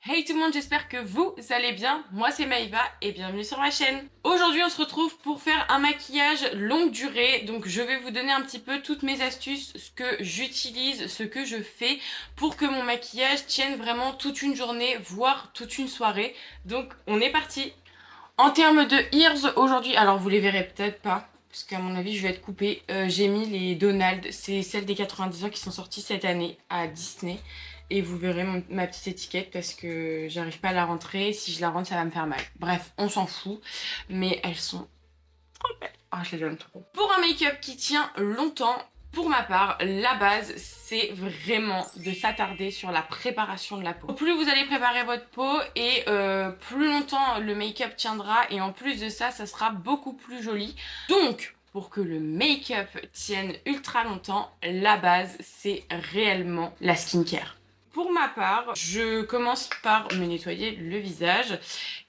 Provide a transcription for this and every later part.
Hey tout le monde, j'espère que vous allez bien. Moi c'est Maïva et bienvenue sur ma chaîne. Aujourd'hui on se retrouve pour faire un maquillage longue durée. Donc je vais vous donner un petit peu toutes mes astuces, ce que j'utilise, ce que je fais pour que mon maquillage tienne vraiment toute une journée, voire toute une soirée. Donc on est parti. En termes de ears aujourd'hui, alors vous les verrez peut-être pas, parce qu'à mon avis je vais être coupée. J'ai mis les Donald, c'est celles des 90 ans qui sont sorties cette année à Disney. Et vous verrez ma petite étiquette parce que j'arrive pas à la rentrer. Si je la rentre, ça va me faire mal. Bref, on s'en fout. Mais elles sont trop belles. Ah, je les aime trop. Pour un make-up qui tient longtemps, pour ma part, la base, c'est vraiment de s'attarder sur la préparation de la peau. Plus vous allez préparer votre peau et plus longtemps le make-up tiendra. Et en plus de ça, ça sera beaucoup plus joli. Donc, pour que le make-up tienne ultra longtemps, la base, c'est réellement la skincare. Pour ma part, je commence par me nettoyer le visage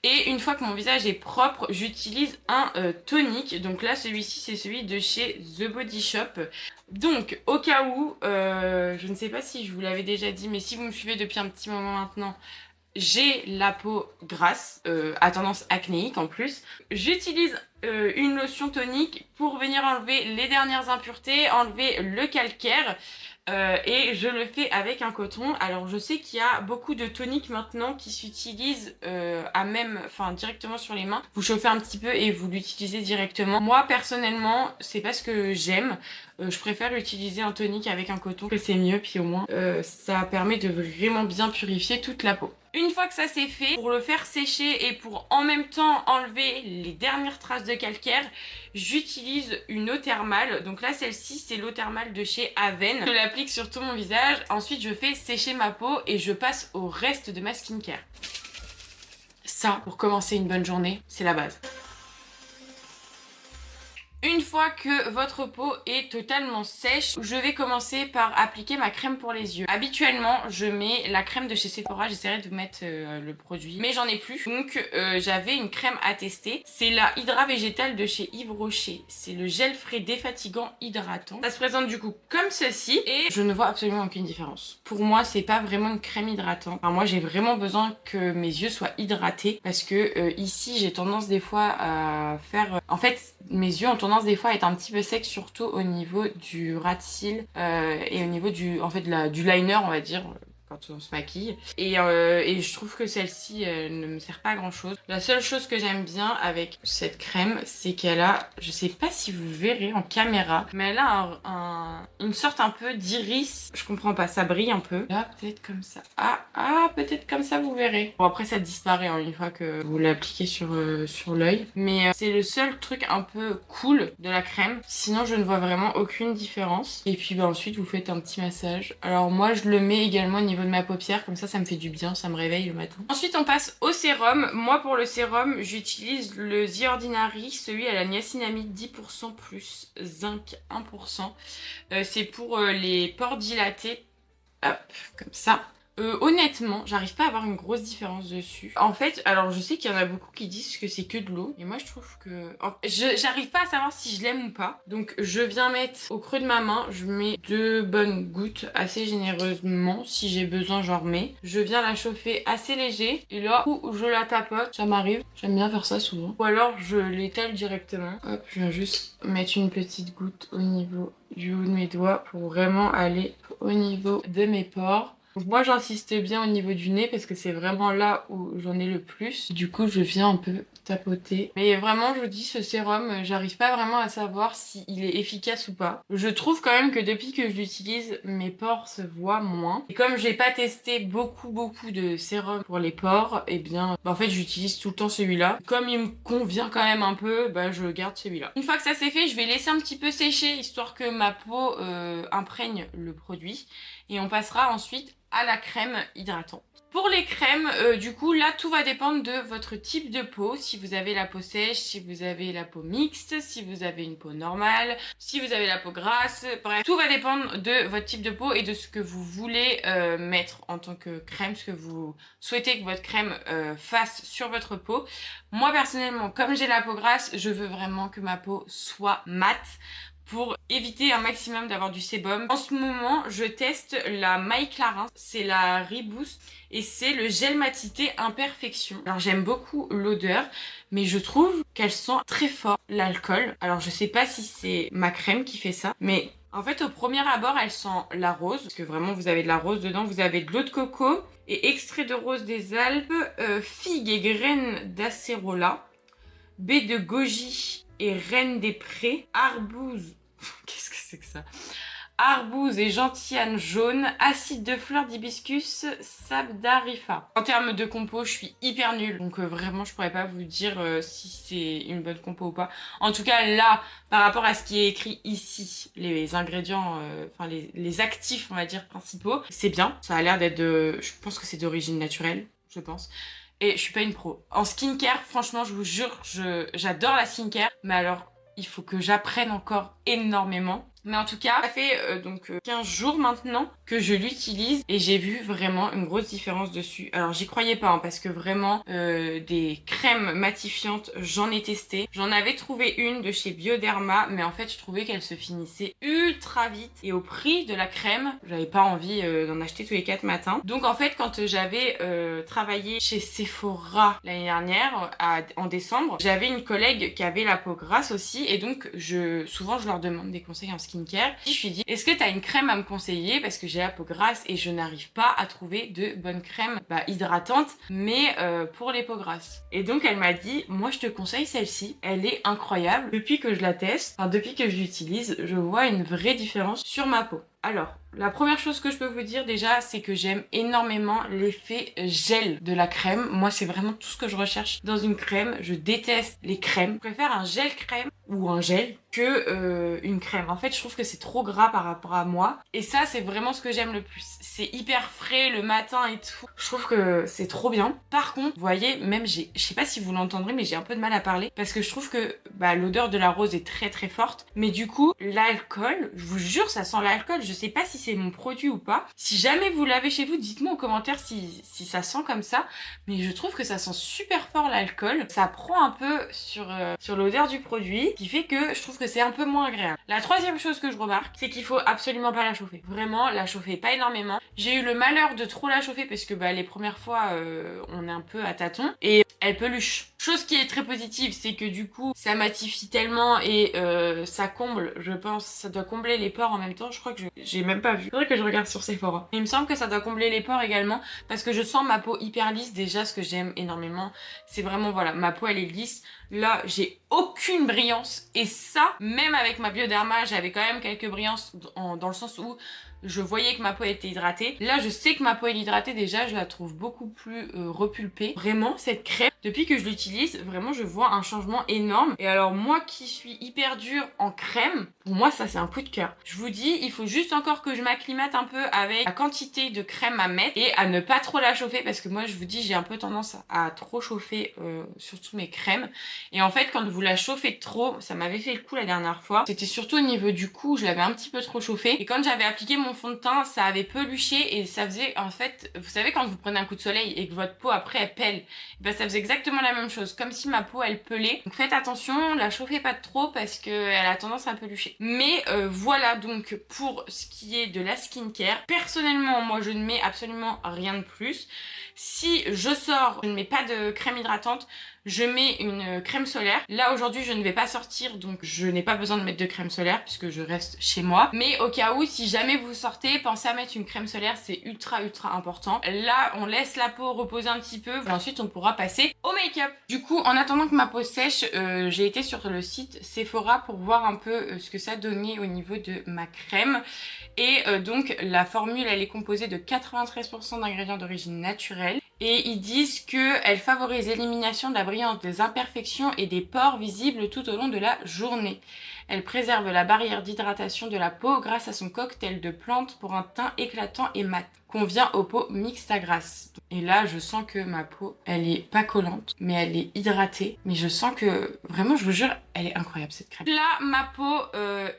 et une fois que mon visage est propre, j'utilise un tonique. Donc là, celui-ci, c'est celui de chez The Body Shop. Donc, au cas où, je ne sais pas si je vous l'avais déjà dit, mais si vous me suivez depuis un petit moment maintenant, j'ai la peau grasse, à tendance acnéique en plus. J'utilise une lotion tonique pour venir enlever les dernières impuretés, enlever le calcaire. Et je le fais avec un coton. Alors je sais qu'il y a beaucoup de toniques maintenant qui s'utilisent directement sur les mains. Vous chauffez un petit peu et vous l'utilisez directement. Moi personnellement, c'est pas ce que j'aime. Je préfère utiliser un tonique avec un coton, que c'est mieux, puis au moins ça permet de vraiment bien purifier toute la peau. Une fois que ça c'est fait, pour le faire sécher et pour en même temps enlever les dernières traces de calcaire, j'utilise une eau thermale. Donc là celle-ci c'est l'eau thermale de chez Aven. Je l'applique sur tout mon visage. Ensuite je fais sécher ma peau et je passe au reste de ma skincare. Ça, pour commencer une bonne journée, c'est la base. Une fois que votre peau est totalement sèche, je vais commencer par appliquer ma crème pour les yeux. Habituellement, je mets la crème de chez Sephora, j'essaierai de vous mettre le produit, mais j'en ai plus. Donc j'avais une crème à tester. C'est la Hydra Végétale de chez Yves Rocher. C'est le gel frais défatigant hydratant. Ça se présente du coup comme ceci et je ne vois absolument aucune différence. Pour moi, c'est pas vraiment une crème hydratante. Enfin, moi, j'ai vraiment besoin que mes yeux soient hydratés parce que ici, j'ai tendance des fois à faire... En fait, mes yeux ont tendance des fois à être un petit peu secs, surtout au niveau du ras de cils et au niveau du liner, on va dire, quand on se maquille. Et je trouve que celle-ci ne me sert pas à grand chose. La seule chose que j'aime bien avec cette crème, c'est qu'elle a, je sais pas si vous verrez en caméra, mais elle a une sorte un peu d'iris. Je comprends pas, ça brille un peu. Là, peut-être comme ça. Peut-être comme ça, vous verrez. Bon, après, ça disparaît hein, une fois que vous l'appliquez sur l'œil. Mais c'est le seul truc un peu cool de la crème. Sinon, je ne vois vraiment aucune différence. Et puis, ensuite, vous faites un petit massage. Alors, moi, je le mets également au niveau de ma paupière. Comme ça me fait du bien. Ça me réveille le matin. Ensuite, on passe au sérum. Moi, pour le sérum, j'utilise le The Ordinary. Celui à la niacinamide 10% plus zinc 1%. C'est pour les pores dilatés. Hop, comme ça. Honnêtement, j'arrive pas à avoir une grosse différence dessus. En fait, alors je sais qu'il y en a beaucoup qui disent que c'est que de l'eau. Et moi je trouve que... J'arrive pas à savoir si je l'aime ou pas. Donc je viens mettre au creux de ma main, je mets 2 bonnes gouttes assez généreusement. Si j'ai besoin, j'en remets. Je viens la chauffer assez léger. Et là où je la tapote, ça m'arrive. J'aime bien faire ça souvent. Ou alors je l'étale directement. Hop, je viens juste mettre une petite goutte au niveau du haut de mes doigts pour vraiment aller au niveau de mes pores. Donc moi j'insiste bien au niveau du nez parce que c'est vraiment là où j'en ai le plus. Du coup je viens un peu tapoter. Mais vraiment je vous dis ce sérum, j'arrive pas vraiment à savoir s'il est efficace ou pas. Je trouve quand même que depuis que je l'utilise, mes pores se voient moins. Et comme j'ai pas testé beaucoup de sérums pour les pores, et bien en fait j'utilise tout le temps celui-là. Comme il me convient quand même un peu, je garde celui-là. Une fois que ça c'est fait, je vais laisser un petit peu sécher histoire que ma peau imprègne le produit. Et on passera ensuite à la crème hydratante. Pour les crèmes, du coup, là, tout va dépendre de votre type de peau. Si vous avez la peau sèche, si vous avez la peau mixte, si vous avez une peau normale, si vous avez la peau grasse, bref. Tout va dépendre de votre type de peau et de ce que vous voulez mettre en tant que crème, ce que vous souhaitez que votre crème fasse sur votre peau. Moi, personnellement, comme j'ai la peau grasse, je veux vraiment que ma peau soit mate pour éviter un maximum d'avoir du sébum. En ce moment, je teste la My Clarins, c'est la Reboost et c'est le gel matité Imperfection. Alors j'aime beaucoup l'odeur, mais je trouve qu'elle sent très fort l'alcool. Alors je sais pas si c'est ma crème qui fait ça, mais en fait au premier abord elle sent la rose, parce que vraiment vous avez de la rose dedans, vous avez de l'eau de coco et extrait de rose des Alpes, figues et graines d'acérola, baie de goji et reine des prés, arbouze, qu'est-ce que c'est que ça? Arbouze et gentiane jaune, acide de fleurs d'hibiscus, sabdarifa. En termes de compo, je suis hyper nulle, donc vraiment je pourrais pas vous dire si c'est une bonne compo ou pas. En tout cas là, par rapport à ce qui est écrit ici, les ingrédients, enfin les actifs on va dire principaux, c'est bien. Ça a l'air d'être je pense que c'est d'origine naturelle, je pense. Et je suis pas une pro. En skincare, franchement, je vous jure, j'adore la skincare, mais alors il faut que j'apprenne encore énormément. Mais en tout cas, ça fait 15 jours maintenant que je l'utilise et j'ai vu vraiment une grosse différence dessus. Alors j'y croyais pas hein, parce que vraiment des crèmes matifiantes, j'en ai testé. J'en avais trouvé une de chez Bioderma, mais en fait je trouvais qu'elle se finissait ultra vite. Et au prix de la crème, j'avais pas envie d'en acheter tous les 4 matins. Donc en fait quand j'avais travaillé chez Sephora l'année dernière, en décembre, j'avais une collègue qui avait la peau grasse aussi et donc souvent je leur demande des conseils en skincare. Je lui ai dit, est-ce que tu as une crème à me conseiller parce que j'ai la peau grasse et je n'arrive pas à trouver de bonnes crèmes hydratantes, mais pour les peaux grasses. Et donc elle m'a dit, moi je te conseille celle-ci, elle est incroyable. Depuis que je la teste, enfin depuis que je l'utilise, je vois une vraie différence sur ma peau. Alors, la première chose que je peux vous dire déjà, c'est que j'aime énormément l'effet gel de la crème. Moi, c'est vraiment tout ce que je recherche dans une crème. Je déteste les crèmes. Je préfère un gel crème ou un gel que une crème. En fait, je trouve que c'est trop gras par rapport à moi. Et ça, c'est vraiment ce que j'aime le plus. C'est hyper frais le matin et tout. Je trouve que c'est trop bien. Par contre, vous voyez, même je sais pas si vous l'entendrez, mais j'ai un peu de mal à parler parce que je trouve que l'odeur de la rose est très très forte. Mais du coup, l'alcool, je vous jure, ça sent l'alcool. Je sais pas si c'est mon produit ou pas. Si jamais vous l'avez chez vous, dites-moi en commentaire si ça sent comme ça. Mais je trouve que ça sent super fort l'alcool. Ça prend un peu sur l'odeur du produit, qui fait que je trouve que c'est un peu moins agréable. La troisième chose que je remarque, c'est qu'il faut absolument pas la chauffer. Vraiment, la chauffer pas énormément. J'ai eu le malheur de trop la chauffer parce que les premières fois, on est un peu à tâtons et elle peluche. Chose qui est très positive, c'est que du coup, ça matifie tellement et ça comble, je pense, ça doit combler les pores en même temps. Je crois que j'ai même pas vu. Faudrait que je regarde sur Sephora. Il me semble que ça doit combler les pores également parce que je sens ma peau hyper lisse. Déjà, ce que j'aime énormément, c'est vraiment, voilà, ma peau elle est lisse. Là, j'ai aucune brillance et ça, même avec ma Bioderma, j'avais quand même quelques brillances dans le sens où je voyais que ma peau était hydratée. Là, je sais que ma peau est hydratée déjà, je la trouve beaucoup plus repulpée. Vraiment, cette crème, depuis que je l'utilise, vraiment, je vois un changement énorme. Et alors, moi qui suis hyper dure en crème, pour moi, ça, c'est un coup de cœur. Je vous dis, il faut juste encore que je m'acclimate un peu avec la quantité de crème à mettre et à ne pas trop la chauffer parce que moi, je vous dis, j'ai un peu tendance à trop chauffer surtout mes crèmes. Et en fait, quand vous la chauffez trop, ça m'avait fait le coup la dernière fois. C'était surtout au niveau du cou, je l'avais un petit peu trop chauffé. Et quand j'avais appliqué mon fond de teint, ça avait peluché et ça faisait, en fait, vous savez quand vous prenez un coup de soleil et que votre peau après elle pèle, ça faisait exactement la même chose, comme si ma peau elle pelait. Donc faites attention, la chauffez pas trop parce qu'elle a tendance à pelucher. Mais voilà donc pour ce qui est de la skincare. Personnellement, moi je ne mets absolument rien de plus. Si je sors, je ne mets pas de crème hydratante, je mets une crème solaire. Là aujourd'hui je ne vais pas sortir donc je n'ai pas besoin de mettre de crème solaire puisque je reste chez moi. Mais au cas où, si jamais vous sortez, pensez à mettre une crème solaire, c'est ultra important. Là on laisse la peau reposer un petit peu et ensuite on pourra passer au make-up. Du coup en attendant que ma peau sèche, j'ai été sur le site Sephora pour voir un peu ce que ça donnait au niveau de ma crème. Et donc la formule elle est composée de 93% d'ingrédients d'origine naturelle. Et ils disent qu'elle favorise l'élimination de la brillance des imperfections et des pores visibles tout au long de la journée. Elle préserve la barrière d'hydratation de la peau grâce à son cocktail de plantes pour un teint éclatant et mat. convient aux peaux mixtes à grasse. Et là, je sens que ma peau, elle est pas collante, mais elle est hydratée. Mais je sens que, vraiment, je vous jure, elle est incroyable cette crème. Là, ma peau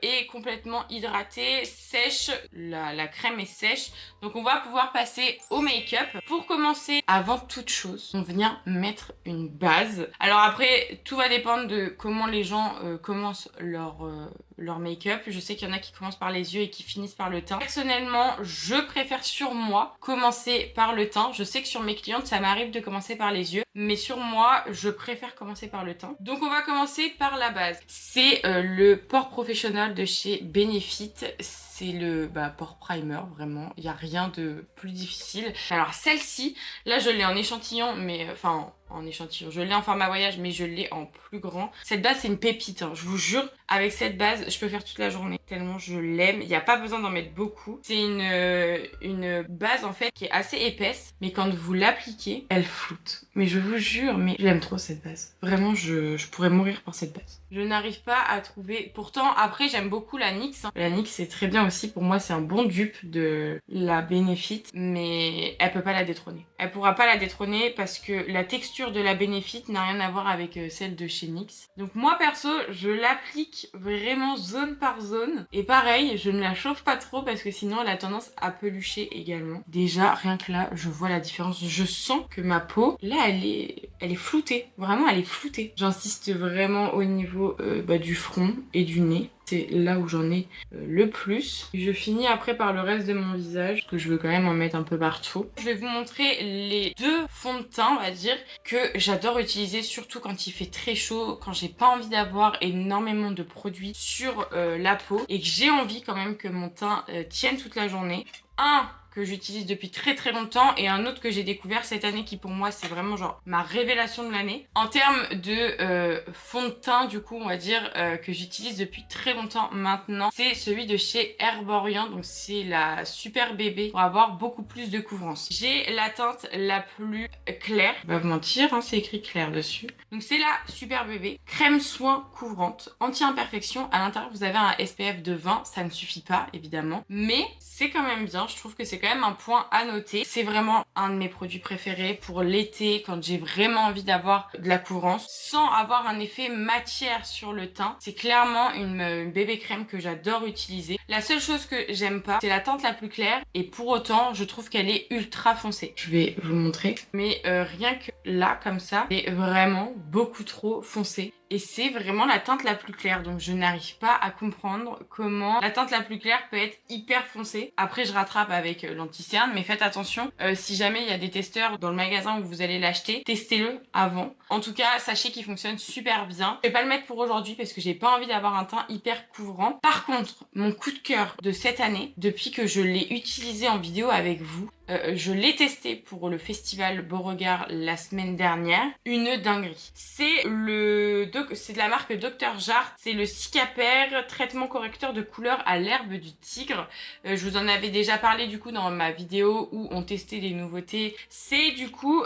est complètement hydratée, sèche. La crème est sèche. Donc on va pouvoir passer au make-up. Pour commencer, avant toute chose, on va venir mettre une base. Alors après, tout va dépendre de comment les gens commencent leur make-up. Je sais qu'il y en a qui commencent par les yeux et qui finissent par le teint. Personnellement, je préfère sur moi commencer par le teint. Je sais que sur mes clientes, ça m'arrive de commencer par les yeux. Mais sur moi, je préfère commencer par le teint. Donc on va commencer par la base. C'est le Pore Professional de chez Benefit. C'est le pore primer, vraiment. Il n'y a rien de plus difficile. Alors celle-ci, là je l'ai en échantillon, mais enfin en échantillon. Je l'ai en format voyage, mais je l'ai en plus grand. Cette base, c'est une pépite, hein. Je vous jure, avec cette base, je peux faire toute la journée. Tellement je l'aime. Il n'y a pas besoin d'en mettre beaucoup. C'est une base, en fait, qui est assez épaisse. Mais quand vous l'appliquez, elle floute. Mais je vous jure, mais j'aime trop cette base. Vraiment, je pourrais mourir pour cette base. Je n'arrive pas à trouver... Pourtant, après, j'aime beaucoup la NYX. Hein. La NYX, c'est très bien aussi. Pour moi, c'est un bon dupe de la Benefit. Mais elle peut pas la détrôner. Elle pourra pas la détrôner parce que la texture de la Benefit n'a rien à voir avec celle de chez NYX. Donc moi perso, je l'applique vraiment zone par zone. Et pareil, je ne la chauffe pas trop parce que sinon elle a tendance à pelucher également. Déjà, rien que là, je vois la différence. Je sens que ma peau, là, elle est floutée. Vraiment, elle est floutée. J'insiste vraiment au niveau du front et du nez. C'est là où j'en ai le plus. Je finis après par le reste de mon visage, parce que je veux quand même en mettre un peu partout. Je vais vous montrer les deux fonds de teint, on va dire, que j'adore utiliser, surtout quand il fait très chaud, quand j'ai pas envie d'avoir énormément de produits sur la peau, et que j'ai envie quand même que mon teint tienne toute la journée. Un que j'utilise depuis très très longtemps et un autre que j'ai découvert cette année qui pour moi c'est vraiment genre ma révélation de l'année. En termes de fond de teint du coup on va dire que j'utilise depuis très longtemps maintenant, c'est celui de chez Herborian, donc c'est la Super Bébé pour avoir beaucoup plus de couvrance. J'ai la teinte la plus claire, je vais pas vous mentir, hein, c'est écrit clair dessus. Donc c'est la Super Bébé, crème soin couvrante, anti-imperfection. À l'intérieur vous avez un SPF de 20, ça ne suffit pas évidemment, mais c'est quand même bien, je trouve que c'est quand même un point à noter. C'est vraiment un de mes produits préférés pour l'été quand j'ai vraiment envie d'avoir de la couvrance sans avoir un effet matière sur le teint. C'est clairement une bébé crème que j'adore utiliser. La seule chose que j'aime pas, c'est la teinte la plus claire et pour autant je trouve qu'elle est ultra foncée. Je vais vous montrer, mais rien que là comme ça, elle est vraiment beaucoup trop foncée. Et c'est vraiment la teinte la plus claire. Donc je n'arrive pas à comprendre comment la teinte la plus claire peut être hyper foncée. Après je rattrape avec l'anti-cerne, mais faites attention. Si jamais il y a des testeurs dans le magasin où vous allez l'acheter, testez-le avant. En tout cas, sachez qu'il fonctionne super bien. Je vais pas le mettre pour aujourd'hui parce que j'ai pas envie d'avoir un teint hyper couvrant. Par contre, mon coup de cœur de cette année, depuis que je l'ai utilisé en vidéo avec vous, je l'ai testé pour le festival Beauregard la semaine dernière. Une dinguerie. C'est de la marque Dr. Jart. C'est le Cicapair traitement correcteur de couleur à l'herbe du tigre. Je vous en avais déjà parlé du coup dans ma vidéo où on testait les nouveautés. C'est du coup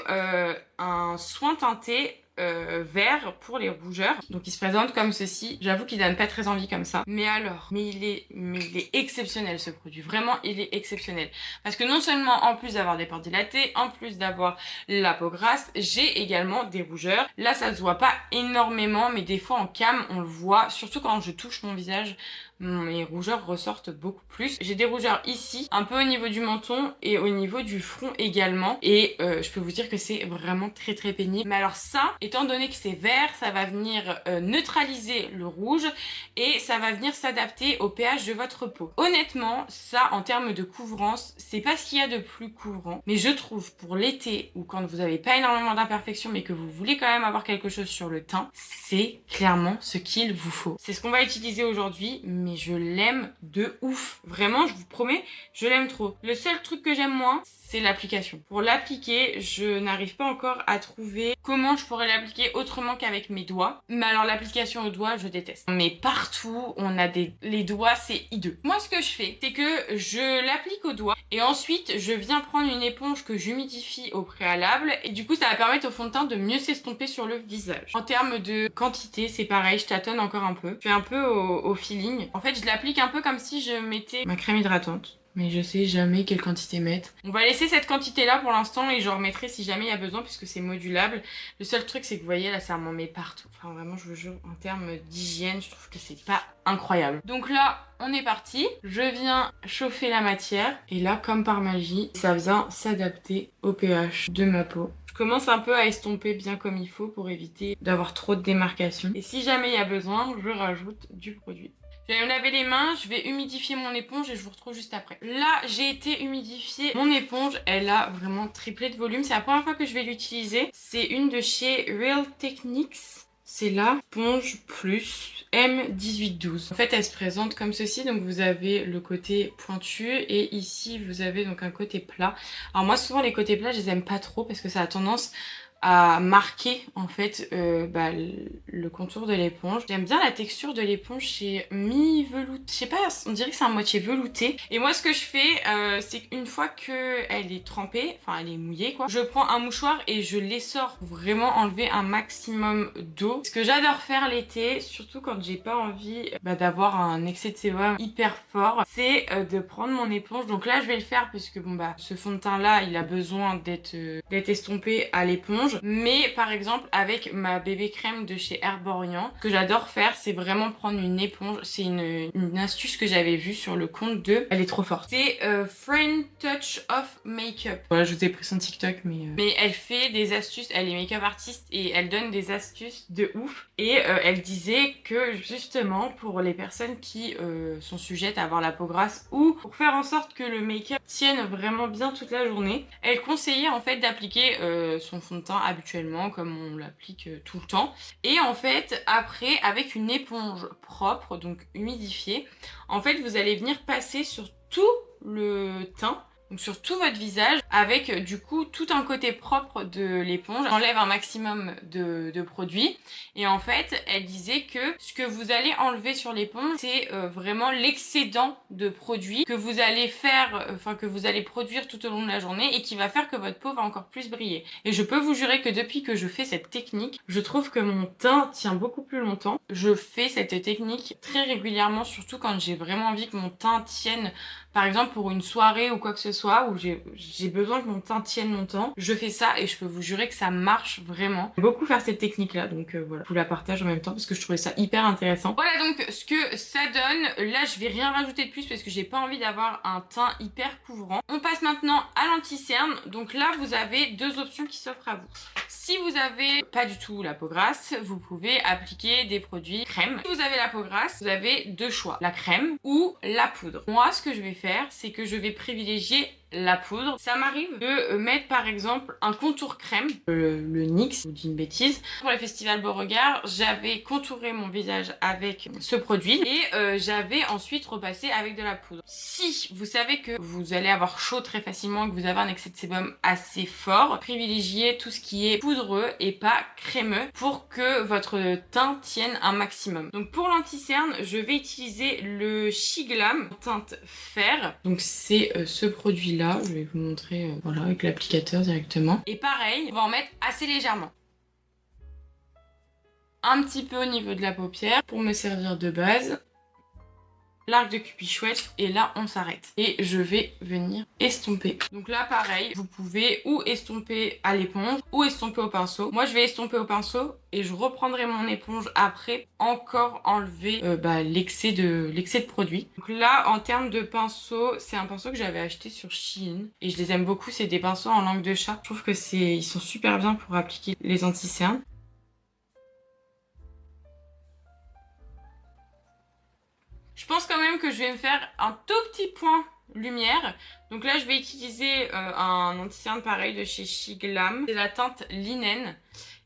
un soin teinté vert pour les rougeurs. Donc il se présente comme ceci. J'avoue qu'il donne pas très envie comme ça. Mais alors, mais il est exceptionnel ce produit. Vraiment, il est exceptionnel. Parce que non seulement en plus d'avoir des pores dilatés, en plus d'avoir la peau grasse, j'ai également des rougeurs. Là, ça se voit pas énormément, mais des fois en cam, on le voit. Surtout quand je touche mon visage, mes rougeurs ressortent beaucoup plus. J'ai des rougeurs ici, un peu au niveau du menton et au niveau du front également. Et je peux vous dire que c'est vraiment très très pénible. Mais alors ça, étant donné que c'est vert, ça va venir neutraliser le rouge et ça va venir s'adapter au pH de votre peau. Honnêtement, ça en termes de couvrance, c'est pas ce qu'il y a de plus couvrant. Mais je trouve pour l'été ou quand vous avez pas énormément d'imperfections mais que vous voulez quand même avoir quelque chose sur le teint, c'est clairement ce qu'il vous faut. C'est ce qu'on va utiliser aujourd'hui, mais je l'aime de ouf. Vraiment, je vous promets, je l'aime trop. Le seul truc que j'aime moins, c'est l'application. Pour l'appliquer, je n'arrive pas encore à trouver comment je pourrais l'appliquer autrement qu'avec mes doigts. Mais alors l'application aux doigts, je déteste. Mais partout, on a les doigts, c'est hideux. Moi, ce que je fais, c'est que je l'applique aux doigts et ensuite, je viens prendre une éponge que j'humidifie au préalable et du coup, ça va permettre au fond de teint de mieux s'estomper sur le visage. En termes de quantité, c'est pareil, je tâtonne encore un peu. Je fais un peu au feeling. En fait, je l'applique un peu comme si je mettais ma crème hydratante. mais je sais jamais quelle quantité mettre. On va laisser cette quantité là pour l'instant et j'en remettrai si jamais il y a besoin puisque c'est modulable. Le seul truc c'est que vous voyez là ça m'en met partout. Enfin vraiment je vous jure en termes d'hygiène je trouve que c'est pas incroyable. Donc là on est parti. Je viens chauffer la matière et là comme par magie ça vient s'adapter au pH de ma peau. Je commence un peu à estomper bien comme il faut pour éviter d'avoir trop de démarcation. Et si jamais il y a besoin, je rajoute du produit. Je vais me laver les mains, je vais humidifier mon éponge et je vous retrouve juste après. Là, j'ai été humidifier mon éponge. Elle a vraiment triplé de volume. C'est la première fois que je vais l'utiliser. C'est une de chez Real Techniques. C'est la Sponge Plus M1812. En fait, elle se présente comme ceci. Donc, vous avez le côté pointu et ici, vous avez donc un côté plat. Alors moi, souvent, les côtés plats, je les aime pas trop parce que ça a tendance à marquer en fait le contour de l'éponge. J'aime bien la texture de l'éponge, c'est mi-velouté. Je sais pas, on dirait que c'est un moitié velouté. Et moi ce que je fais, c'est qu'une fois qu'elle est trempée, enfin elle est mouillée quoi, je prends un mouchoir et je l'essore pour vraiment enlever un maximum d'eau. Ce que j'adore faire l'été, surtout quand j'ai pas envie d'avoir un excès de sébum hyper fort, c'est de prendre mon éponge. Donc là je vais le faire puisque bon ce fond de teint là il a besoin d'être estompé à l'éponge. Mais par exemple avec ma bébé crème de chez Herborian, ce que j'adore faire c'est vraiment prendre une éponge. C'est une astuce que j'avais vue sur le compte de... Elle est trop forte. C'est Friend Touch of Makeup. Voilà, je vous ai pris son TikTok mais elle fait des astuces, elle est make-up artiste et elle donne des astuces de ouf. Et elle disait que justement pour les personnes qui sont sujettes à avoir la peau grasse ou pour faire en sorte que le make-up tienne vraiment bien toute la journée, elle conseillait en fait d'appliquer son fond de teint habituellement comme on l'applique tout le temps. Et en fait après avec une éponge propre, donc humidifiée, en fait vous allez venir passer sur tout le teint, donc sur tout votre visage, avec du coup tout un côté propre de l'éponge. J'enlève un maximum de produits et en fait elle disait que ce que vous allez enlever sur l'éponge c'est vraiment l'excédent de produits que vous allez faire, que vous allez produire tout au long de la journée et qui va faire que votre peau va encore plus briller. Et je peux vous jurer que depuis que je fais cette technique, je trouve que mon teint tient beaucoup plus longtemps. Je fais cette technique très régulièrement, surtout quand j'ai vraiment envie que mon teint tienne, par exemple pour une soirée ou quoi que ce soit, où j'ai besoin que mon teint tienne longtemps. Je fais ça et je peux vous jurer que ça marche vraiment. J'aime beaucoup faire cette technique là, donc voilà. Je vous la partage en même temps parce que je trouvais ça hyper intéressant. Voilà donc ce que ça donne. Là je vais rien rajouter de plus parce que j'ai pas envie d'avoir un teint hyper couvrant. On passe maintenant à l'anti-cerne. Donc là vous avez deux options qui s'offrent à vous. Si vous avez pas du tout la peau grasse, vous pouvez appliquer des produits crème. Si vous avez la peau grasse, vous avez deux choix, la crème ou la poudre. Moi, ce que je vais faire, c'est que je vais privilégier la poudre. Ça m'arrive de mettre par exemple un contour crème, le NYX, je vous dis une bêtise. Pour le festival Beauregard, j'avais contouré mon visage avec ce produit et j'avais ensuite repassé avec de la poudre. Si vous savez que vous allez avoir chaud très facilement, que vous avez un excès de sébum assez fort, privilégiez tout ce qui est poudreux et pas crémeux pour que votre teint tienne un maximum. Donc pour l'anti-cerne, je vais utiliser le Shiglam teinte fer. Donc c'est ce produit là. Je vais vous montrer voilà, avec l'applicateur directement. Et pareil, on va en mettre assez légèrement. Un petit peu au niveau de la paupière pour me servir de base. L'arc de Cupid chouette et là on s'arrête. Et je vais venir estomper. Donc là pareil, vous pouvez ou estomper à l'éponge ou estomper au pinceau. Moi je vais estomper au pinceau et je reprendrai mon éponge après encore enlever l'excès de produit. Donc là en termes de pinceau, c'est un pinceau que j'avais acheté sur Shein et je les aime beaucoup, c'est des pinceaux en langue de chat. Je trouve que ils sont super bien pour appliquer les anti-cernes. Je pense quand même que je vais me faire un tout petit point lumière. Donc là, je vais utiliser un anti-cerne pareil de chez Shiglam. C'est la teinte Linen.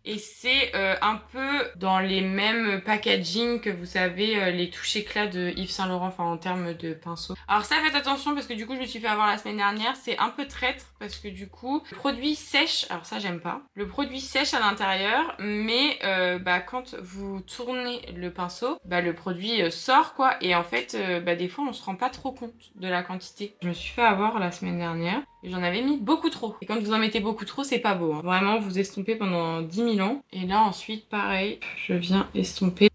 Et c'est un peu dans les mêmes packaging que vous savez les touches éclats de Yves Saint Laurent, enfin en termes de pinceau. Alors ça faites attention parce que du coup je me suis fait avoir la semaine dernière, c'est un peu traître parce que du coup le produit sèche, alors ça j'aime pas. Le produit sèche à l'intérieur mais quand vous tournez le pinceau, le produit sort quoi et en fait des fois on se rend pas trop compte de la quantité. Je me suis fait avoir la semaine dernière. Et j'en avais mis beaucoup trop. Et quand vous en mettez beaucoup trop, c'est pas beau. Hein. Vraiment, vous estompez pendant 10 000 ans. Et là, ensuite, pareil, je viens estomper.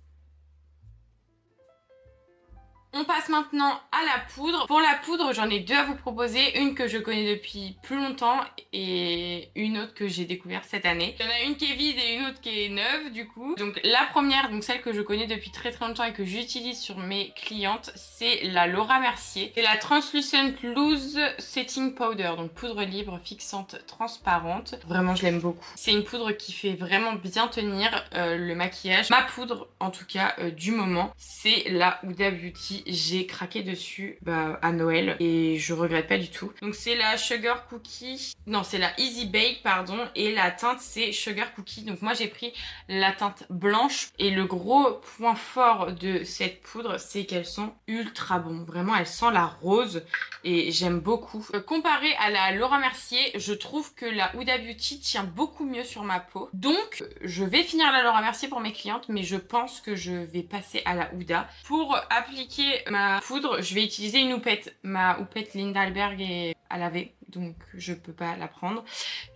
On On passe maintenant à la poudre. Pour la poudre, j'en ai deux à vous proposer. Une que je connais depuis plus longtemps et une autre que j'ai découvert cette année. Il y en a une qui est vide et une autre qui est neuve du coup. Donc la première, donc celle que je connais depuis très longtemps et que j'utilise sur mes clientes, c'est la Laura Mercier. C'est la Translucent Loose Setting Powder, donc poudre libre fixante transparente. Vraiment, je l'aime beaucoup. C'est une poudre qui fait vraiment bien tenir le maquillage. Ma poudre, en tout cas, du moment, c'est la Huda Beauty. J'ai craqué dessus à Noël et je regrette pas du tout. Donc c'est la Sugar Cookie, non c'est la Easy Bake pardon, et la teinte c'est Sugar Cookie. Donc moi j'ai pris la teinte blanche et le gros point fort de cette poudre c'est qu'elles sont ultra bonnes. Vraiment elle sent la rose et j'aime beaucoup. Comparé à la Laura Mercier, je trouve que la Huda Beauty tient beaucoup mieux sur ma peau. Donc je vais finir la Laura Mercier pour mes clientes, mais je pense que je vais passer à la Huda. Pour appliquer ma poudre, je vais utiliser une houppette. Ma houppette Lindalberg est à laver, donc je peux pas la prendre.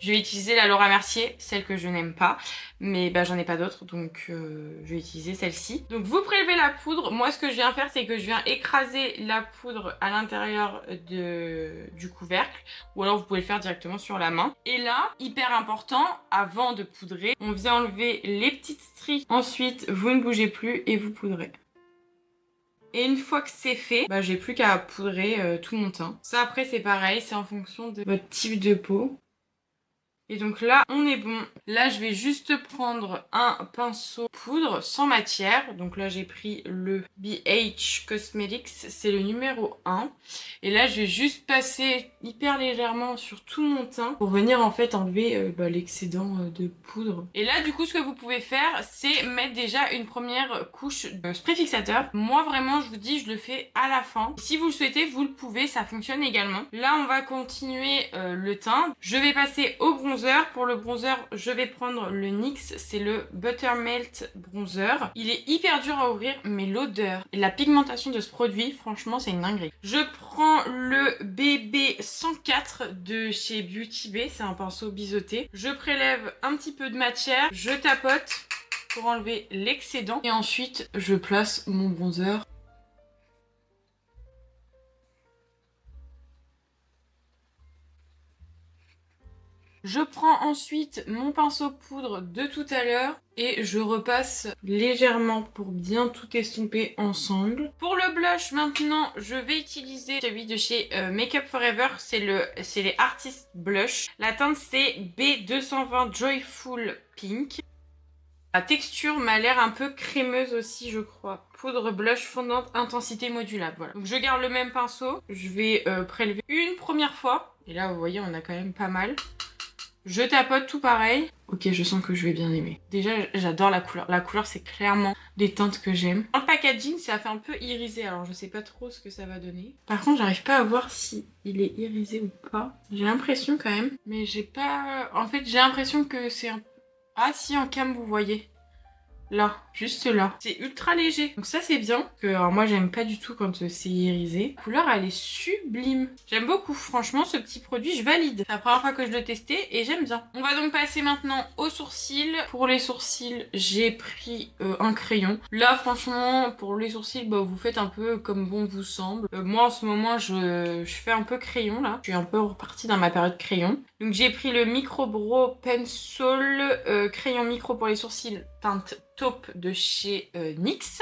Je vais utiliser la Laura Mercier, celle que je n'aime pas, mais j'en ai pas d'autres, donc je vais utiliser celle-ci. Donc vous prélevez la poudre. Moi ce que je viens faire, c'est que je viens écraser la poudre à l'intérieur du couvercle, ou alors vous pouvez le faire directement sur la main. Et là, hyper important, avant de poudrer, on vient enlever les petites stries. Ensuite, vous ne bougez plus et vous poudrez. Et une fois que c'est fait, j'ai plus qu'à poudrer tout mon teint. Ça après c'est pareil, c'est en fonction de votre type de peau. Et donc là, on est bon. Là, je vais juste prendre un pinceau poudre sans matière. Donc là, j'ai pris le BH Cosmetics, c'est le numéro 1. Et là, je vais juste passer hyper légèrement sur tout mon teint pour venir en fait enlever l'excédent de poudre. Et là, du coup, ce que vous pouvez faire, c'est mettre déjà une première couche de spray fixateur. Moi, vraiment, je vous dis, je le fais à la fin. Si vous le souhaitez, vous le pouvez, ça fonctionne également. Là, on va continuer le teint. Je vais passer au bronzer. Pour le bronzer, je vais prendre le NYX, c'est le Buttermelt Bronzer. Il est hyper dur à ouvrir, mais l'odeur et la pigmentation de ce produit, franchement, c'est une dinguerie. Je prends le BB 104 de chez Beauty Bay, c'est un pinceau biseauté. Je prélève un petit peu de matière, je tapote pour enlever l'excédent et ensuite je place mon bronzer. Je prends ensuite mon pinceau poudre de tout à l'heure et je repasse légèrement pour bien tout estomper ensemble. Pour le blush maintenant, je vais utiliser celui de chez Make Up For Ever, c'est les Artist Blush. La teinte c'est B220 Joyful Pink. La texture m'a l'air un peu crémeuse aussi, je crois. Poudre blush fondante intensité modulable, voilà. Donc je garde le même pinceau, je vais prélever une première fois. Et là vous voyez on a quand même pas mal. Je tapote tout pareil. Ok, je sens que je vais bien aimer. Déjà, j'adore la couleur. La couleur, c'est clairement des teintes que j'aime. Dans le packaging, ça fait un peu irisé. Alors, je sais pas trop ce que ça va donner. Par contre, j'arrive pas à voir si il est irisé ou pas. J'ai l'impression quand même. Mais j'ai pas... En fait, j'ai l'impression que c'est un... Ah si, en cam, vous voyez. Là, juste là. C'est ultra léger. Donc ça c'est bien. Alors moi j'aime pas du tout quand c'est irisé. La couleur elle est sublime. J'aime beaucoup. Franchement ce petit produit je valide. C'est la première fois que je le testais et j'aime bien. On va donc passer maintenant aux sourcils. Pour les sourcils j'ai pris un crayon. Là franchement pour les sourcils vous faites un peu comme bon vous semble. Moi en ce moment je fais un peu crayon là. Je suis un peu repartie dans ma période crayon. Donc j'ai pris le Micro Brow Pencil crayon micro pour les sourcils teinte taupe de chez NYX.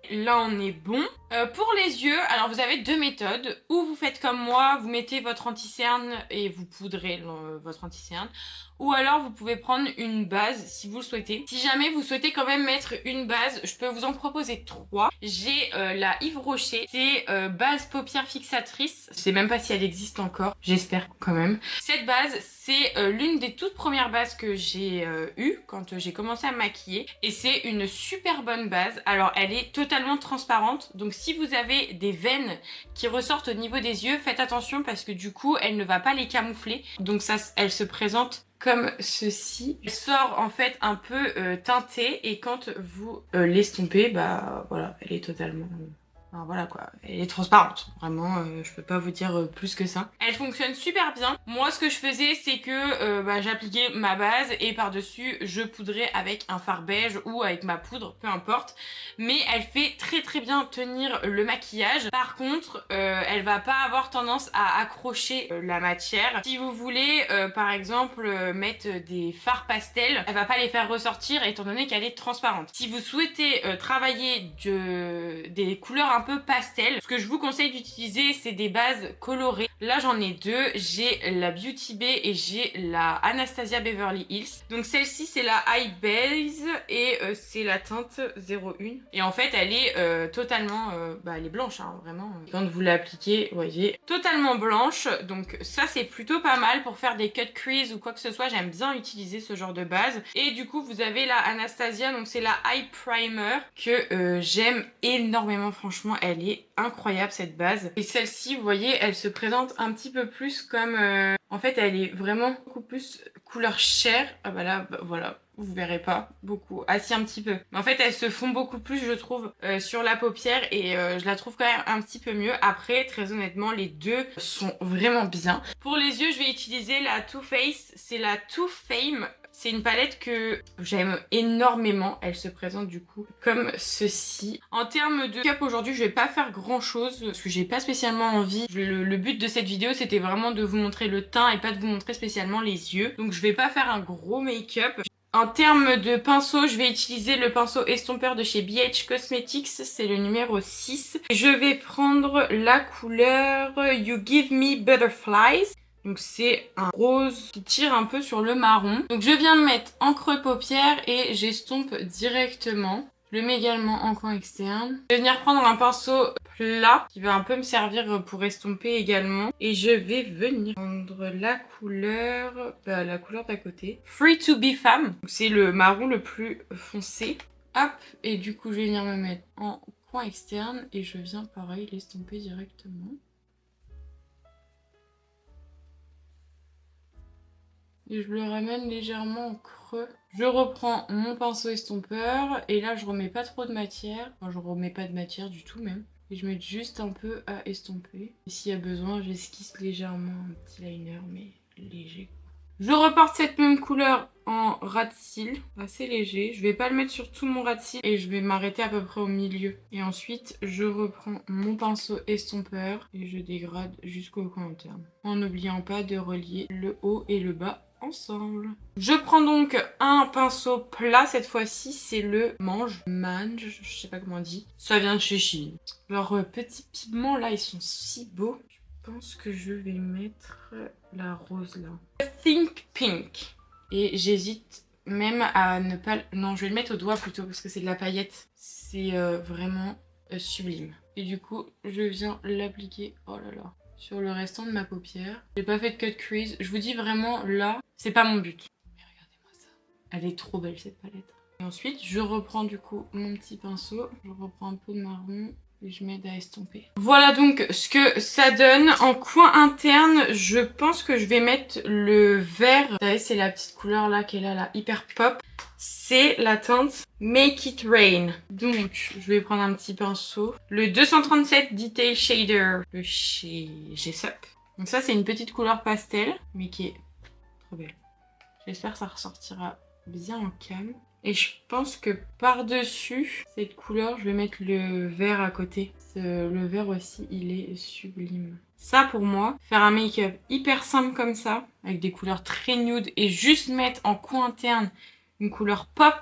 Là on est bon. Pour les yeux, alors vous avez deux méthodes. Ou vous faites comme moi, vous mettez votre anti-cerne et vous poudrez votre anti-cerne. Ou alors vous pouvez prendre une base si vous le souhaitez. Si jamais vous souhaitez quand même mettre une base, je peux vous en proposer 3. J'ai la Yves Rocher, c'est base paupière fixatrice. Je sais même pas si elle existe encore, j'espère quand même. Cette base, c'est l'une des toutes premières bases que j'ai eues quand j'ai commencé à me maquiller. Et c'est une super bonne base. Alors elle est totalement transparente, donc si vous avez des veines qui ressortent au niveau des yeux, faites attention parce que du coup elle ne va pas les camoufler. Donc ça, elle se présente comme ceci. Elle sort en fait un peu teintée et quand vous l'estompez, voilà, elle est totalement Enfin, voilà quoi, elle est transparente, vraiment, je peux pas vous dire plus que ça. Elle fonctionne super bien. Moi ce que je faisais c'est que j'appliquais ma base et par-dessus je poudrais avec un fard beige ou avec ma poudre, peu importe. Mais elle fait très très bien tenir le maquillage. Par contre, elle va pas avoir tendance à accrocher la matière. Si vous voulez par exemple mettre des fards pastels, elle va pas les faire ressortir étant donné qu'elle est transparente. Si vous souhaitez travailler des couleurs un peu pastel, ce que je vous conseille d'utiliser c'est des bases colorées. Là j'en ai deux, j'ai la Beauty Bay et j'ai la Anastasia Beverly Hills. Donc celle-ci c'est la High Base et c'est la teinte 01. Et en fait elle est totalement, elle est blanche hein, vraiment. Quand vous l'appliquez, vous voyez, totalement blanche. Donc ça c'est plutôt pas mal pour faire des cut crease ou quoi que ce soit. J'aime bien utiliser ce genre de base. Et du coup vous avez la Anastasia, donc c'est la Eye Primer que j'aime énormément. Franchement elle est incroyable cette base. Et celle-ci vous voyez elle se présente un petit peu plus comme en fait elle est vraiment beaucoup plus couleur chair. Ah bah là voilà, vous verrez pas beaucoup, si un petit peu. Mais en fait elles se font beaucoup plus je trouve sur la paupière et je la trouve quand même un petit peu mieux. Après très honnêtement les deux sont vraiment bien. Pour les yeux je vais utiliser la Too Faced, c'est la Too Fame. C'est une palette que j'aime énormément. Elle se présente du coup comme ceci. En termes de make-up aujourd'hui, je vais pas faire grand chose parce que j'ai pas spécialement envie. Le but de cette vidéo, c'était vraiment de vous montrer le teint et pas de vous montrer spécialement les yeux. Donc je vais pas faire un gros make-up. En termes de pinceau, je vais utiliser le pinceau estompeur de chez BH Cosmetics, c'est le numéro 6. Je vais prendre la couleur You Give Me Butterflies. Donc c'est un rose qui tire un peu sur le marron. Donc je viens de mettre en creux paupière et j'estompe directement. Je le mets également en coin externe. Je vais venir prendre un pinceau plat qui va un peu me servir pour estomper également. Et je vais venir prendre la couleur d'à côté. Free to be Femme. C'est le marron le plus foncé. Hop, et du coup je vais venir me mettre en coin externe et je viens pareil l'estomper directement. Et je le ramène légèrement en creux. Je reprends mon pinceau estompeur et là je remets pas trop de matière. Enfin je remets pas de matière du tout même. Et je mets juste un peu à estomper. Et s'il y a besoin j'esquisse légèrement un petit liner mais léger. Je reporte cette même couleur en ras de cils, assez léger. Je vais pas le mettre sur tout mon ras de cils et je vais m'arrêter à peu près au milieu. Et ensuite, je reprends mon pinceau estompeur et je dégrade jusqu'au coin interne. En n'oubliant pas de relier le haut et le bas ensemble. Je prends donc un pinceau plat, cette fois-ci c'est le Mange, je sais pas comment on dit. Ça vient de chez Shein. Leurs petits pigments là, ils sont si beaux. Je pense que je vais mettre la rose là. Think Pink. Et j'hésite même à ne pas... Non, je vais le mettre au doigt plutôt parce que c'est de la paillette. C'est vraiment sublime. Et du coup, je viens l'appliquer, oh là là, sur le restant de ma paupière. J'ai pas fait de cut crease. Je vous dis vraiment, là, c'est pas mon but. Mais regardez-moi ça. Elle est trop belle cette palette. Et ensuite, je reprends du coup mon petit pinceau. Je reprends un peu de marron. Et je m'aide à estomper. Voilà donc ce que ça donne. En coin interne, je pense que je vais mettre le vert. Vous savez, c'est la petite couleur là qui est là, hyper pop. C'est la teinte Make It Rain. Donc, je vais prendre un petit pinceau. Le 237 Detail Shader de chez Jessup. Donc ça, c'est une petite couleur pastel, mais qui est trop belle. J'espère que ça ressortira bien en cam. Et je pense que par-dessus cette couleur, je vais mettre le vert à côté. Le vert aussi, il est sublime. Ça pour moi, faire un make-up hyper simple comme ça, avec des couleurs très nude et juste mettre en coin interne une couleur pop,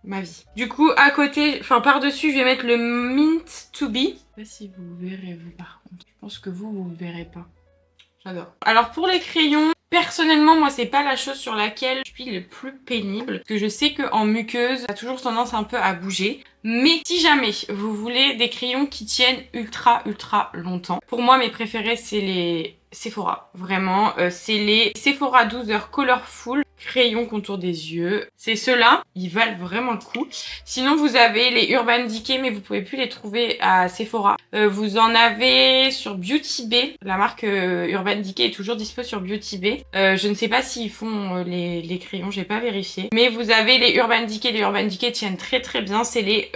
ma vie. Du coup, à côté, enfin par-dessus, je vais mettre le Mint To Be. Je sais pas si vous verrez vous par contre. Je pense que vous ne verrez pas. J'adore. Alors pour les crayons, personnellement, moi, c'est pas la chose sur laquelle je suis le plus pénible. Parce que je sais qu'en muqueuse, ça a toujours tendance un peu à bouger. Mais si jamais vous voulez des crayons qui tiennent ultra longtemps, pour moi, mes préférés, c'est les Sephora. Vraiment, c'est les Sephora 12 heures Colorful crayons contour des yeux. C'est ceux-là, ils valent vraiment le coup. Sinon, vous avez les Urban Decay, mais vous pouvez plus les trouver à Sephora. Vous en avez sur Beauty Bay. La marque Urban Decay est toujours dispo sur Beauty Bay. Je ne sais pas s'ils font les crayons, j'ai pas vérifié. Mais vous avez les Urban Decay. Les Urban Decay tiennent très bien. C'est les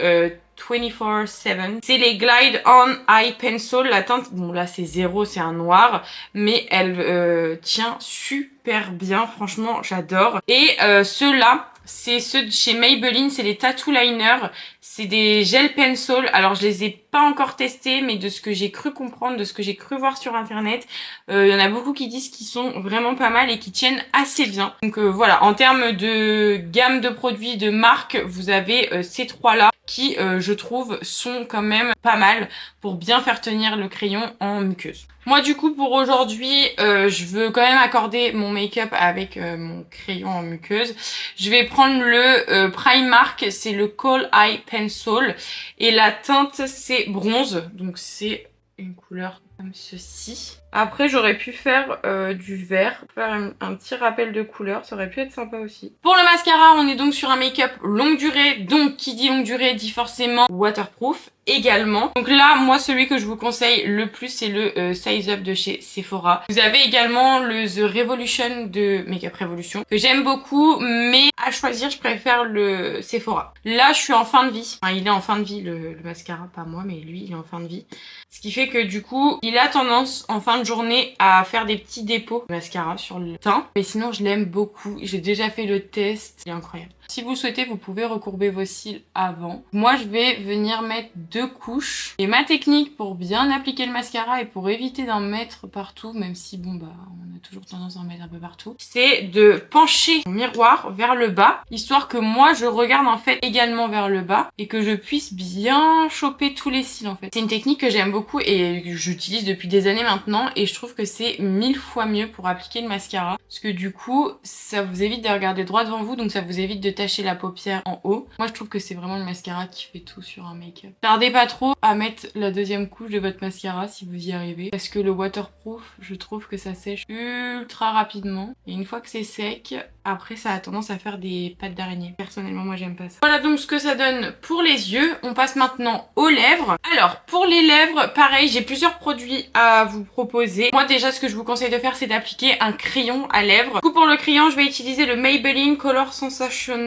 24/7. C'est les Glide On Eye Pencil. La teinte, bon là c'est 0, c'est un noir, mais elle tient super bien. Franchement, j'adore. Et ceux-là, c'est ceux de chez Maybelline, c'est les Tattoo Liners. C'est des gel pencil. Alors je les ai pas encore testés, mais de ce que j'ai cru comprendre, de ce que j'ai cru voir sur internet, il y en a beaucoup qui disent qu'ils sont vraiment pas mal et qui tiennent assez bien. Donc voilà, en termes de gamme de produits de marque, vous avez ces trois-là qui, je trouve, sont quand même pas mal pour bien faire tenir le crayon en muqueuse. Moi du coup pour aujourd'hui, je veux quand même accorder mon make-up avec mon crayon en muqueuse. Je vais prendre le Primark, c'est le Kohl Eye Pencil et la teinte c'est bronze, donc c'est une couleur comme ceci. Après j'aurais pu faire du vert, faire un petit rappel de couleur, ça aurait pu être sympa aussi. Pour le mascara, on est donc sur un make-up longue durée, donc qui dit longue durée dit forcément waterproof également. Donc là, moi celui que je vous conseille le plus c'est le Size Up de chez Sephora. Vous avez également le The Revolution de Makeup Revolution que j'aime beaucoup, mais à choisir je préfère le Sephora. Là je suis en fin de vie, enfin il est en fin de vie le mascara, pas moi mais lui il est en fin de vie. Ce qui fait que du coup il a tendance en fin de journée à faire des petits dépôts de mascara sur le teint. Mais sinon je l'aime beaucoup, j'ai déjà fait le test, il est incroyable. Si vous souhaitez, vous pouvez recourber vos cils avant. Moi, je vais venir mettre 2 couches. Et ma technique pour bien appliquer le mascara et pour éviter d'en mettre partout, même si, bon, bah, on a toujours tendance à en mettre un peu partout, c'est de pencher mon miroir vers le bas, histoire que moi, je regarde en fait également vers le bas et que je puisse bien choper tous les cils en fait. C'est une technique que j'aime beaucoup et que j'utilise depuis des années maintenant et je trouve que c'est 1000 fois mieux pour appliquer le mascara. Parce que du coup, ça vous évite de regarder droit devant vous, donc ça vous évite de tacher la paupière en haut. Moi je trouve que c'est vraiment le mascara qui fait tout sur un make-up. Tardez pas trop à mettre la deuxième couche de votre mascara si vous y arrivez, parce que le waterproof, je trouve que ça sèche ultra rapidement et une fois que c'est sec, après ça a tendance à faire des pattes d'araignée. Personnellement moi j'aime pas ça. Voilà donc ce que ça donne pour les yeux. On passe maintenant aux lèvres. Alors pour les lèvres, pareil, j'ai plusieurs produits à vous proposer. Moi déjà ce que je vous conseille de faire c'est d'appliquer un crayon à lèvres. Du coup pour le crayon je vais utiliser le Maybelline Color Sensational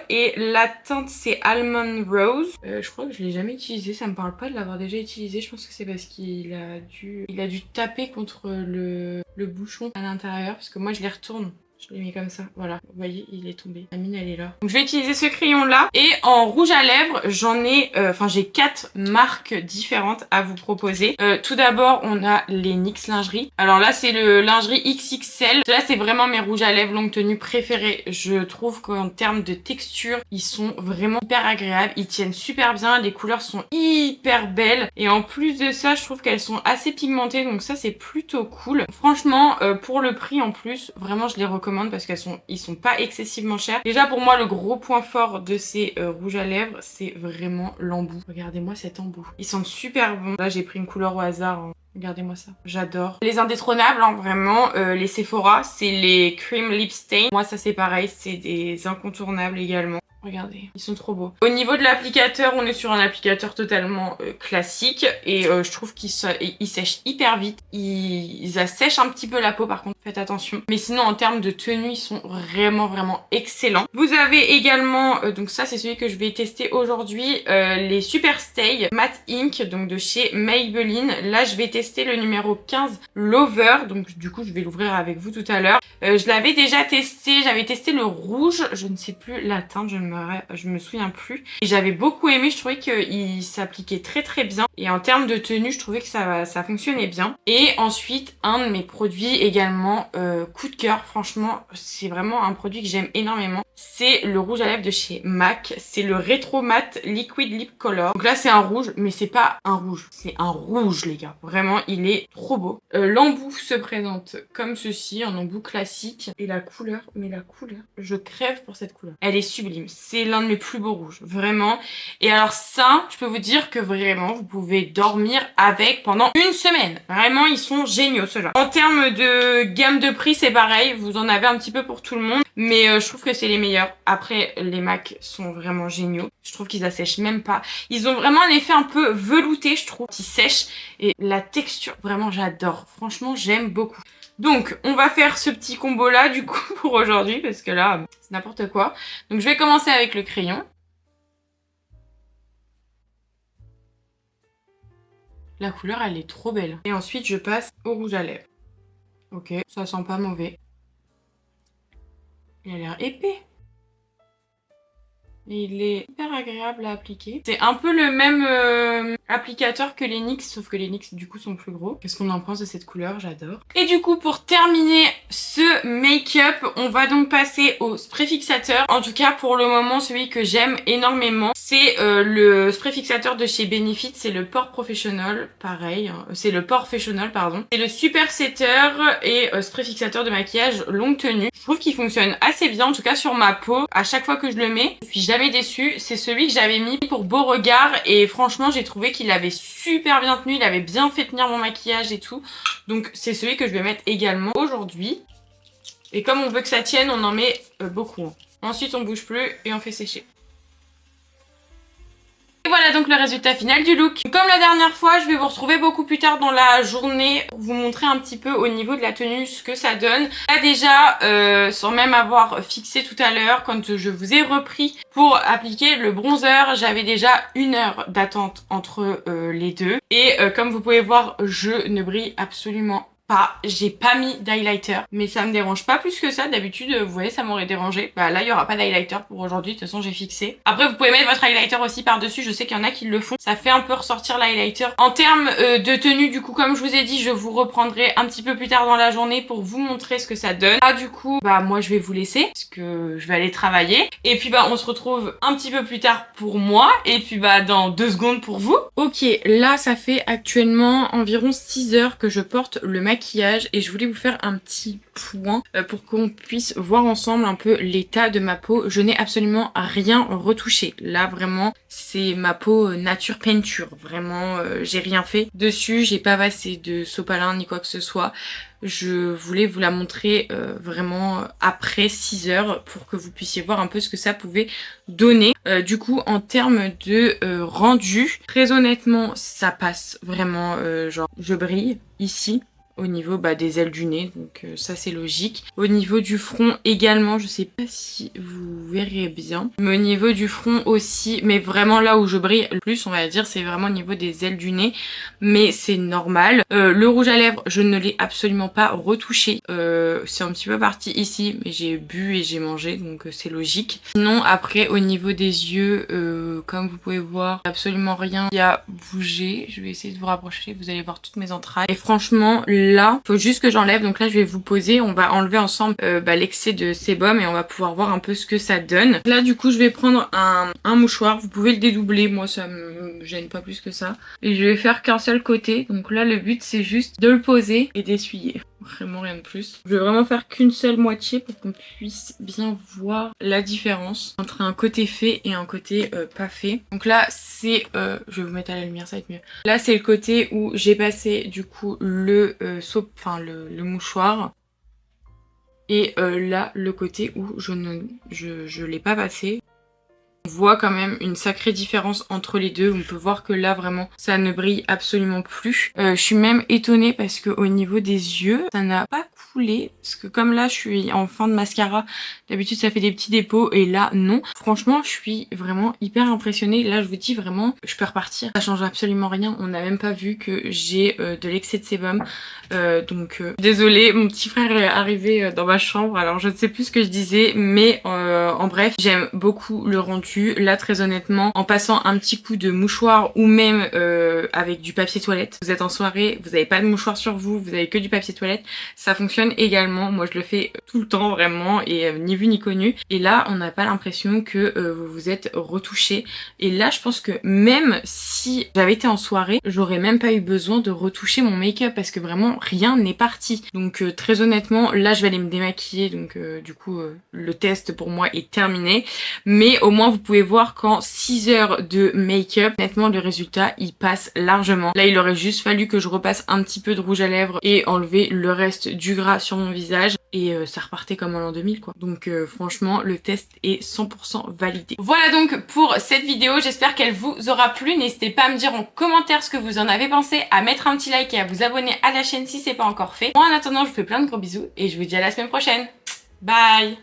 et la teinte c'est Almond Rose. Je crois que je l'ai jamais utilisé, ça me parle pas de l'avoir déjà utilisé. Je pense que c'est parce qu'il a dû taper contre le bouchon à l'intérieur parce que moi je les retourne. Je l'ai mis comme ça, voilà, vous voyez, il est tombé. La mine, elle est là. Donc je vais utiliser ce crayon là. Et en rouge à lèvres, j'en ai, j'ai 4 marques différentes à vous proposer. Tout d'abord, on a les NYX Lingerie. Alors là, c'est le lingerie XXL. Là, c'est vraiment mes rouges à lèvres longue tenue préférés. Je trouve qu'en termes de texture, ils sont vraiment hyper agréables. Ils tiennent super bien, les couleurs sont hyper belles. Et en plus de ça, je trouve qu'elles sont assez pigmentées, donc ça, c'est plutôt cool. Franchement, pour le prix en plus, vraiment, je les recommande parce qu'ils sont pas excessivement chers. Déjà pour moi le gros point fort de ces rouges à lèvres c'est vraiment l'embout. Regardez-moi cet embout. Ils sentent super bons. Là j'ai pris une couleur au hasard. Hein. Regardez-moi ça. J'adore. Les indétrônables, hein, vraiment, les Sephora, c'est les Cream Lip Stain. Moi ça c'est pareil, c'est des incontournables également. Regardez, ils sont trop beaux. Au niveau de l'applicateur, on est sur un applicateur totalement classique et je trouve qu'il sèche hyper vite. Ils assèchent un petit peu la peau par contre, faites attention. Mais sinon en termes de tenue, ils sont vraiment excellents. Vous avez également, donc ça c'est celui que je vais tester aujourd'hui, les Super Stay Matte Ink, donc de chez Maybelline. Là je vais tester le numéro 15 Lover, donc du coup je vais l'ouvrir avec vous tout à l'heure. Je l'avais déjà testé, j'avais testé le rouge, je ne sais plus la teinte, je me souviens plus. Et j'avais beaucoup aimé, je trouvais qu'il s'appliquait très bien. Et en termes de tenue, je trouvais que ça fonctionnait bien. Et ensuite, un de mes produits également, coup de cœur, franchement, c'est vraiment un produit que j'aime énormément. C'est le rouge à lèvres de chez MAC. C'est le Retro Matte Liquid Lip Color. Donc là, c'est un rouge, mais c'est pas un rouge. C'est un rouge, les gars. Vraiment, il est trop beau. L'embout se présente comme ceci, un embout classique. Et la couleur, je crève pour cette couleur. Elle est sublime. C'est l'un de mes plus beaux rouges, vraiment. Et alors ça, je peux vous dire que vraiment, vous pouvez dormir avec pendant une semaine. Vraiment, ils sont géniaux, ceux-là. En termes de gamme de prix, c'est pareil. Vous en avez un petit peu pour tout le monde. Mais je trouve que c'est les meilleurs. Après, les MAC sont vraiment géniaux. Je trouve qu'ils assèchent même pas. Ils ont vraiment un effet un peu velouté, je trouve. Ils sèchent. Et la texture, vraiment, j'adore. Franchement, j'aime beaucoup. Donc, on va faire ce petit combo-là, du coup, pour aujourd'hui, parce que là, c'est n'importe quoi. Donc, je vais commencer avec le crayon. La couleur, elle est trop belle. Et ensuite, je passe au rouge à lèvres. Ok, ça sent pas mauvais. Il a l'air épais. Et il est hyper agréable à appliquer. C'est un peu le même applicateur que les NYX, sauf que les NYX du coup sont plus gros. Qu'est-ce qu'on en pense de cette couleur? J'adore. Et du coup, pour terminer ce make-up, on va donc passer au spray fixateur. En tout cas, pour le moment, celui que j'aime énormément, c'est le spray fixateur de chez Benefit. C'est le Pore Professional, pareil. Hein. C'est le Pore Professional, pardon. C'est le Super Setter et spray fixateur de maquillage longue tenue. Je trouve qu'il fonctionne assez bien, en tout cas sur ma peau. À chaque fois que je le mets, je suis jamais déçue. C'est celui que j'avais mis pour Beauregard et franchement j'ai trouvé qu'il avait super bien tenu, il avait bien fait tenir mon maquillage et tout. Donc c'est celui que je vais mettre également aujourd'hui. Et comme on veut que ça tienne, on en met beaucoup. Ensuite on bouge plus et on fait sécher. Et voilà donc le résultat final du look. Comme la dernière fois, je vais vous retrouver beaucoup plus tard dans la journée pour vous montrer un petit peu au niveau de la tenue ce que ça donne. Là déjà, sans même avoir fixé tout à l'heure, quand je vous ai repris pour appliquer le bronzer, j'avais déjà 1 heure d'attente entre les deux. Et comme vous pouvez voir, je ne brille absolument pas. J'ai pas mis d'highlighter, mais ça me dérange pas plus que ça. D'habitude, vous voyez, ça m'aurait dérangé. Bah là, il y aura pas d'highlighter pour aujourd'hui. De toute façon, j'ai fixé. Après, vous pouvez mettre votre highlighter aussi par-dessus. Je sais qu'il y en a qui le font. Ça fait un peu ressortir l'highlighter. En termes de tenue, du coup, comme je vous ai dit, je vous reprendrai un petit peu plus tard dans la journée pour vous montrer ce que ça donne. Là, du coup, bah moi, je vais vous laisser parce que je vais aller travailler. Et puis, bah, on se retrouve un petit peu plus tard pour moi. Et puis, bah, dans 2 secondes pour vous. Ok, là, ça fait actuellement environ 6 heures que je porte le maquillage et je voulais vous faire un petit point pour qu'on puisse voir ensemble un peu l'état de ma peau. Je n'ai absolument rien retouché. Là vraiment c'est ma peau nature peinture. Vraiment j'ai rien fait dessus, j'ai pas passé de sopalin ni quoi que ce soit. Je voulais vous la montrer vraiment après 6 heures pour que vous puissiez voir un peu ce que ça pouvait donner. Du coup en termes de rendu, très honnêtement ça passe vraiment, genre je brille ici. Au niveau des ailes du nez, donc ça c'est logique. Au niveau du front également, je sais pas si vous verrez bien, mais au niveau du front aussi, mais vraiment là où je brille le plus, on va dire, c'est vraiment au niveau des ailes du nez, mais c'est normal. Le rouge à lèvres, je ne l'ai absolument pas retouché, c'est un petit peu parti ici, mais j'ai bu et j'ai mangé, donc c'est logique. Sinon après au niveau des yeux, comme vous pouvez voir, absolument rien qui a bougé. Je vais essayer de vous rapprocher, vous allez voir toutes mes entrailles. Et franchement, là, faut juste que j'enlève. Donc là, je vais vous poser. On va enlever ensemble l'excès de sébum et on va pouvoir voir un peu ce que ça donne. Là, du coup, je vais prendre un mouchoir. Vous pouvez le dédoubler. Moi, ça me gêne pas plus que ça. Et je vais faire qu'un seul côté. Donc là, le but, c'est juste de le poser et d'essuyer. Vraiment rien de plus. Je vais vraiment faire qu'une seule moitié pour qu'on puisse bien voir la différence entre un côté fait et un côté pas fait. Donc là c'est, je vais vous mettre à la lumière, ça va être mieux. Là c'est le côté où j'ai passé du coup le mouchoir. Et là le côté où je l'ai pas passé. On voit quand même une sacrée différence entre les deux. On peut voir que là vraiment ça ne brille absolument plus. Je suis même étonnée parce que au niveau des yeux ça n'a pas coulé. Parce que comme là je suis en fin de mascara, d'habitude ça fait des petits dépôts et là non. Franchement je suis vraiment hyper impressionnée. Là je vous dis vraiment je peux repartir. Ça change absolument rien. On n'a même pas vu que j'ai de l'excès de sébum. Désolée, mon petit frère est arrivé dans ma chambre. Alors je ne sais plus ce que je disais. Mais en bref j'aime beaucoup le rendu. Là très honnêtement en passant un petit coup de mouchoir ou même avec du papier toilette, vous êtes en soirée, vous n'avez pas de mouchoir sur vous, vous avez que du papier toilette, ça fonctionne également. Moi je le fais tout le temps vraiment et ni vu ni connu. Et là on n'a pas l'impression que vous vous êtes retouché. Et là je pense que même si j'avais été en soirée, j'aurais même pas eu besoin de retoucher mon make-up parce que vraiment rien n'est parti. Donc très honnêtement là je vais aller me démaquiller. Donc du coup le test pour moi est terminé. Mais au moins vous pouvez voir qu'en 6 heures de make-up, honnêtement le résultat il passe largement. Là il aurait juste fallu que je repasse un petit peu de rouge à lèvres et enlever le reste du gras sur mon visage et ça repartait comme en l'an 2000 quoi. Donc franchement le test est 100% validé. Voilà donc pour cette vidéo, j'espère qu'elle vous aura plu. N'hésitez pas à me dire en commentaire ce que vous en avez pensé, à mettre un petit like et à vous abonner à la chaîne si c'est pas encore fait. Moi en attendant je vous fais plein de gros bisous et je vous dis à la semaine prochaine. Bye.